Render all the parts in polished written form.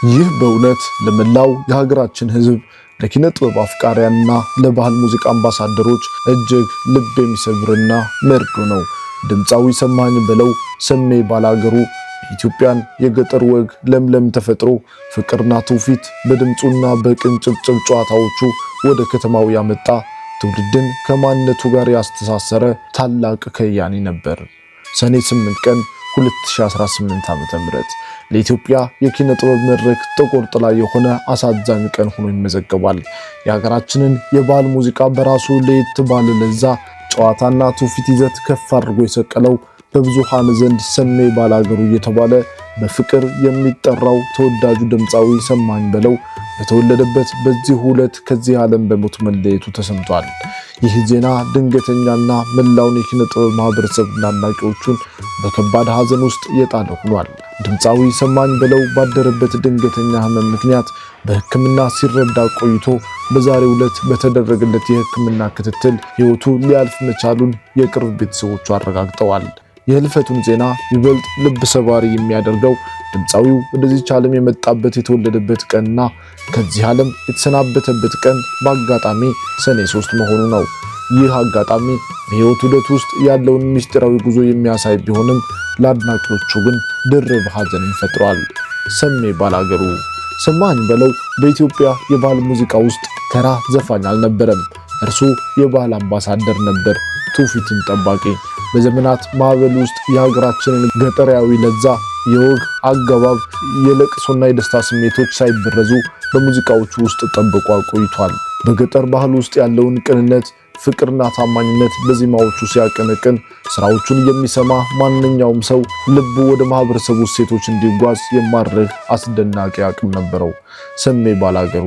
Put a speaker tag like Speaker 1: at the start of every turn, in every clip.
Speaker 1: ይህ በእውነት ለመላው የሀገራችን ሕዝብ ለኪነ ጥበብ አፍቃሪያንና ለባህል ሙዚቃ አምባሳደሮች እጅግ ልብ የሚሰብርና መርዶ ነው። ድምፃዊ ሰማኸኝ በለው ሰሜ ባላገሩ የኢትዮጵያን የገጠር ወግ ለምለም ተፈጥሮ ፍቅርና ትውፊት በድምጹና በቅንጭብጭብ ጨዋታዎቹ ወደ ከተማው ያመጣ ትውልድን ከማንነቱ ጋር ያስተሳሰረ ታላቅ ከያኒ ነበር። ሰኔ 8 ቀን 2018 ዓ.ም ለኢትዮጵያ የኪነ ጥበብ መድረክ ጥቁር ጥላ የሆነ አሳዛኝ ቀን ሆኖ ይመዘገባል። የሀገራችንን የባህል ሙዚቃ በራሱ ለየት ባለ ለዛ ጨዋታና ትውፊት ይዘት ከፍ አድርጎ የሰቀለው በብዙሃን ዘንድ ሰሜ ባላገሩ እየተባለ በፍቅር የሚጠራው ተወዳጁ ድምፃዊ ሰማኸኝ በለው በተወለደበት በዚህ ዕለት ከዚህ ዓለም በሞት መለየቱ ተሰምቷል። ይህ ዜና ድንገተኛና መላውን የኪነ ጥበብ ማህበረሰብ አድናቂዎቹን በከባድ ሐዘን ውስጥ የጣለ ሆኗል። ድምፃዊ ሰማኸኝ በለው ባደረበት ድንገተኛ ህመም ምክንያት በሕክምና ሲረዳ ቆይቶ በዛሬው ዕለት በተደረገለት የሕክምና ክትትል ሕይወቱ ሊያልፍ መቻሉን የቅርብ ቤተሰቦቹ አረጋግጠዋል። የህልፈቱን ዜና ይበልጥ ልብ ሰባሪ የሚያደርገው ድምፃዊው ወደዚህ ዓለም የመጣበት የተወለደበት ቀንና ከዚህ ዓለም የተሰናበተበት ቀን በአጋጣሚ ሰኔ 3 መሆኑ ነው። ይህ አጋጣሚ በሕይወቱ ዑደት ውስጥ ያለውን ምስጢራዊ ጉዞ የሚያሳይ ቢሆንም ለአድናቂዎቹ ግን ድርብ ሐዘንን ፈጥሯል። ሰሜ ባላገሩ ሰማኸኝ በለው በኢትዮጵያ የባህል ሙዚቃ ውስጥ ተራ ዘፋኝ አልነበረም። እርሱ የባህል አምባሳደር ነበር፣ ትውፊትን ጠባቂ። በዘመናት ማዕበል ውስጥ የሀገራችንን ገጠራዊ ለዛ፣ የወግ አገባብ፣ የለቅሶና የደስታ ስሜቶች ሳይበረዙ በሙዚቃዎቹ ውስጥ ጠብቆ ቆይቷል። በገጠር ባህል ውስጥ ያለውን ቅንነት፣ ፍቅርና ታማኝነት በዜማዎቹ ሲያቀነቅን ስራዎቹን የሚሰማ ማንኛውም ሰው ልቡ ወደ ማህበረሰቡ እሴቶች እንዲጓዝ የማድረግ አስደናቂ አቅም ነበረው። ሰሜ ባላገሩ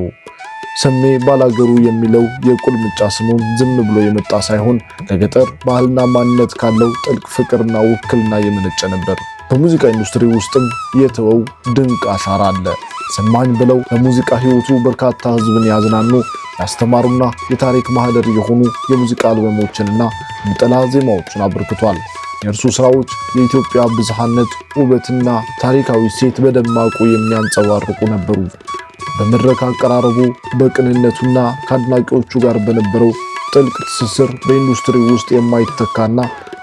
Speaker 1: ሰሜ ባላገሩ የሚለው የቁልምጫ ስሙ ዝም ብሎ የመጣ ሳይሆን ከገጠር ባህልና ማንነት ካለው ጥልቅ ፍቅርና ውክልና የመነጨ ነበር። በሙዚቃ ኢንዱስትሪ ውስጥም የተወው ድንቅ አሻራ አለ። ሰማኸኝ በለው በሙዚቃ ህይወቱ በርካታ ህዝብን ያዝናኑ፣ ያስተማሩና የታሪክ ማህደር የሆኑ የሙዚቃ አልበሞችንና ነጠላ ዜማዎችን አበርክቷል። የእርሱ ስራዎች የኢትዮጵያ ብዝሃነት ውበትና ታሪካዊ ሴት በደማቁ የሚያንጸባርቁ ነበሩ። በመድረክ አቀራረቡ በቅንነቱና ከአድናቂዎቹ ጋር በነበረው ጥልቅ ትስስር በኢንዱስትሪ ውስጥ የማይተካና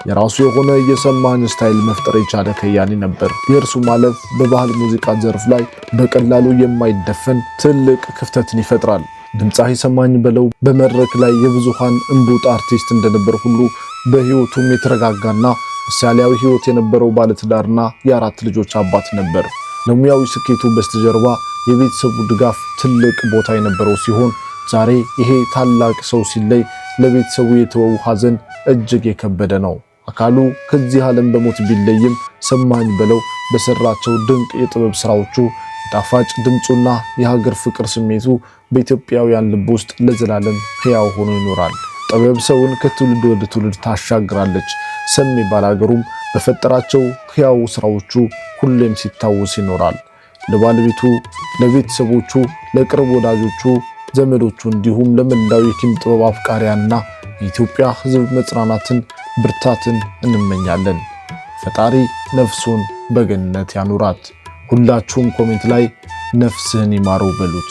Speaker 1: የራሱ የሆነ የሰማኸኝ ስታይል መፍጠር የቻለ ከያኒ ነበር። የእርሱ ማለፍ በባህል ሙዚቃ ዘርፍ ላይ በቀላሉ የማይደፈን ትልቅ ክፍተትን ይፈጥራል። ድምፃዊ ሰማኸኝ በለው በመድረክ ላይ የብዙሃን እንቡጥ አርቲስት እንደነበር ሁሉ በህይወቱም የተረጋጋና ምሳሌያዊ ህይወት የነበረው ባለትዳርና የአራት ልጆች አባት ነበር። ለሙያዊ ስኬቱ በስተጀርባ የቤተሰቡ ድጋፍ ትልቅ ቦታ የነበረው ሲሆን ዛሬ ይሄ ታላቅ ሰው ሲለይ ለቤተሰቡ የተወው ሐዘን እጅግ የከበደ ነው። አካሉ ከዚህ ዓለም በሞት ቢለይም ሰማኸኝ በለው በሰራቸው ድንቅ የጥበብ ስራዎቹ ጣፋጭ ድምጹና የሀገር ፍቅር ስሜቱ በኢትዮጵያውያን ልብ ውስጥ ለዘላለም ሕያው ሆኖ ይኖራል። ጥበብ ሰውን ከትውልድ ወደ ትውልድ ታሻግራለች። ሰሜ ባላገሩም በፈጠራቸው ሕያው ስራዎቹ ሁሌም ሲታወስ ይኖራል። ለባለቤቱ፣ ለቤተሰቦቹ፣ ለቅርብ ወዳጆቹ፣ ዘመዶቹ እንዲሁም ለመላው የኪነ ጥበብ አፍቃሪያንና የኢትዮጵያ ሕዝብ መጽናናትን፣ ብርታትን እንመኛለን። ፈጣሪ ነፍሱን በገነት ያኑራት። ሁላችሁም ኮሜንት ላይ ነፍስህን ይማረው በሉት።